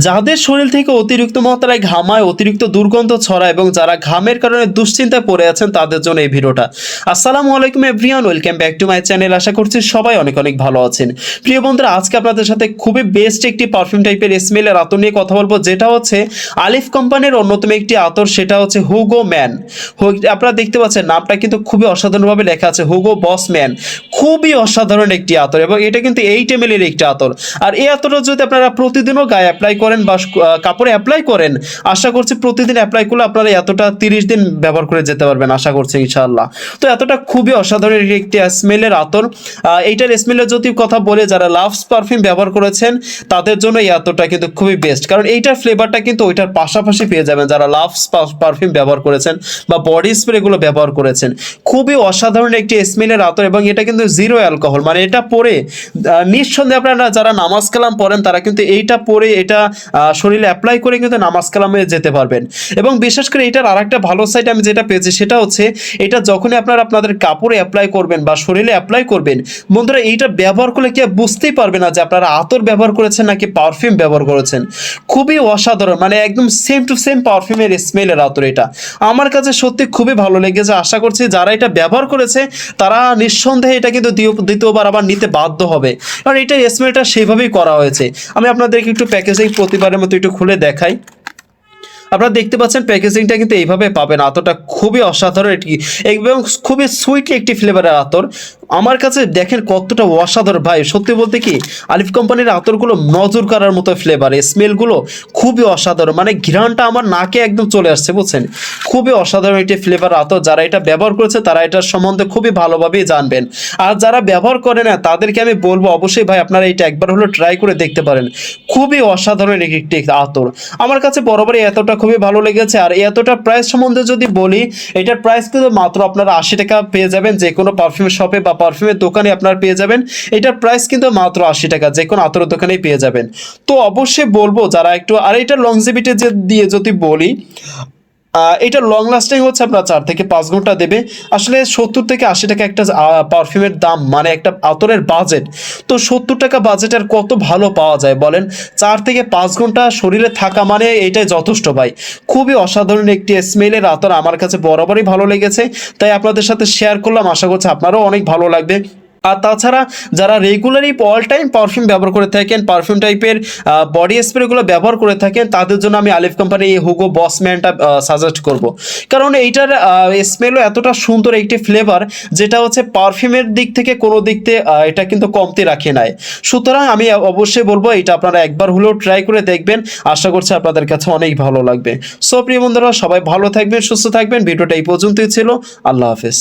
যাদের শরীর থেকে অতিরিক্ত মাত্রায় ঘামায়, অতিরিক্ত দুর্গন্ধ ছড়ায় এবং যারা ঘামের কারণে দুশ্চিন্তায় পড়ে আছেন তাদের জন্য এই ভিডিওটা। আসসালামু আলাইকুম everyone, welcome back to my channel. আশা করছি সবাই অনেক অনেক ভালো আছেন। প্রিয় বন্ধুরা, আজকে আপনাদের সাথে খুবই বেস্ট একটি পারফিউম টাইপের স্মেলের আতর নিয়ে কথা বলবো, যেটা হচ্ছে আলিফ কোম্পানির অন্যতম একটি আতর, সেটা হচ্ছে হুগো ম্যান। আপনারা দেখতে পাচ্ছেন নামটা কিন্তু খুবই অসাধারণভাবে লেখা আছে, হুগো বস ম্যান। খুবই অসাধারণ একটি আতর এবং এটা কিন্তু 8 ml এর একটি আতর। আর এই আতরটা যদি আপনারা প্রতিদিনও গায়ে অ্যাপ্লাই করেন বা কাপড়ে অ্যাপ্লাই করেন, আশা করছি প্রতিদিন অ্যাপ্লাই করলে আপনারা এতটা 30 দিন ব্যবহার করে যেতে পারবেন, আশা করছি ইনশাআল্লাহ। তো এতটা খুবই অসাধারণ একটি স্মেলের আতর। এইটার স্মেলের যদি কথা বলে, যারা লাভস পারফিউম ব্যবহার করেছেন তাদের জন্য এই আতরটা কিন্তু খুবই বেস্ট, কারণ এইটার ফ্লেভারটা কিন্তু ওইটার পাশাপাশি পেয়ে যাবেন যারা লাভস পারফিউম ব্যবহার করেছেন বা বডি স্প্রেগুলো ব্যবহার করেছেন। খুবই অসাধারণ একটি স্মেলের আতর এবং এটা কিন্তু জিরো অ্যালকোহল, মানে এটা পরে নিঃসন্দেহে আপনারা যারা নামাজ কালাম পড়েন তারা কিন্তু এইটা পরে এটা শরীরে অ্যাপ্লাই করে কিন্তু নামাজ কালামে যেতে পারবেন। এবং বিশেষ করে এটার আরেকটা ভালো সাইড আমি যেটা পেয়েছি সেটা হচ্ছে, এটা যখনই আপনারা আপনাদের কাপড়ে অ্যাপ্লাই করবেন বা শরীরে অ্যাপ্লাই করবেন, বন্ধুরা এইটা ব্যবহার করলে কি বুঝতেই পারবে না যে আপনারা আতর ব্যবহার করেছেন নাকি পারফিউম ব্যবহার করেছেন। খুবই অসাধারণ, মানে একদম সেম টু সেম পারফিউমের স্মেলের আতর। এটা আমার কাছে সত্যি খুবই ভালো লেগেছে। আশা করছি যারা এটা ব্যবহার করেছে তারা নিঃসন্দেহে এটা কিন্তু দ্বিতীয়বার আবার নিতে বাধ্য হবে, কারণ এটা স্মেলটা সেইভাবেই করা হয়েছে। আমি আপনাদেরকে একটু প্যাকেজিং প্রতিবারের মতো একটু খুলে দেখাই। আপনারা দেখতে পাচ্ছেন প্যাকেজিংটা কিন্তু এইভাবে পাবেন। আতরটা খুবই অসাধারণ এটি এবং খুবই সুইট একটি ফ্লেভারের আতর। আমার কাছে দেখেন কতটা অসাধারণ ভাই, সত্যি বলতে কি আলিফ কোম্পানির আতরগুলো নজর করার মতো ফ্লেভার, স্মেলগুলো খুবই অসাধারণ, মানে ঘ্রাণটা আমার নাকে একদম চলে আসছে, বুঝছেন। খুবই অসাধারণ একটি ফ্লেভার আতর। যারা এটা ব্যবহার করেছে তারা এটার সম্বন্ধে খুবই ভালোভাবেই জানবেন। আর যারা ব্যবহার করে না তাদেরকে আমি বলবো অবশ্যই ভাই আপনারা এটা একবার হলো ট্রাই করে দেখতে পারেন। খুবই অসাধারণ একটি আতর। আমার কাছে বরাবরই এতটা খুবই ভালো লেগেছে। আর এতটা প্রাইস সম্বন্ধে যদি বলি, এটার প্রাইস কিন্তু মাত্র আপনারা 80 টাকা পেয়ে যাবেন যে কোনো পারফিউম শপে বা পারফিউমের দোকানে আপনারা পেয়ে যাবেন। এটার প্রাইস কিন্তু মাত্র 80 টাকা, যে কোনো আতরের দোকানেই পেয়ে যাবেন। তো অবশ্যই বলবো যারা একটু, আর এটা লংজিভিটি যে দিয়ে যদি বলি, এটা লং লাস্টিং হচ্ছে আপনার 4 থেকে 5 ঘন্টা দেবে। আসলে 70 থেকে 80 টাকা একটা পারফিউমের দাম, মানে একটা আতরের বাজেট। তো 70 টাকা বাজেটের কত ভালো পাওয়া যায় বলেন। 4 থেকে 5 ঘন্টা শরীরে থাকা মানে এইটাই যথেষ্ট ভাই। খুবই অসাধারণ একটি স্মেলের আতর, আমার কাছে বরাবরই ভালো লেগেছে, তাই আপনাদের সাথে শেয়ার করলাম। আশা করছি আপনারও অনেক ভালো লাগবে। আর তাছাড়া যারা রেগুলারই অল টাইম পারফিউম ব্যবহার করে থাকেন, পারফিউম টাইপের বডি স্প্রেগুলো ব্যবহার করে থাকেন, তাদের জন্য আমি আলিফ কোম্পানি এই হুগো বস ম্যানটা সাজেস্ট করব। কারণ এইটার স্মেলও এতটা সুন্দর একটি ফ্লেভার, যেটা হচ্ছে পারফিউমের দিক থেকে কোনো দিক থেকে এটা কিন্তু কমতি রাখে নাই। সুতরাং আমি অবশ্যই বলবো এটা আপনারা একবার হলেও ট্রাই করে দেখবেন। আশা করছি আপনাদের কাছে অনেক ভালো লাগবে। সো প্রিয় বন্ধুরা, সবাই ভালো থাকবেন, সুস্থ থাকবেন। ভিডিওটা এই পর্যন্তই ছিল। আল্লাহ হাফেজ।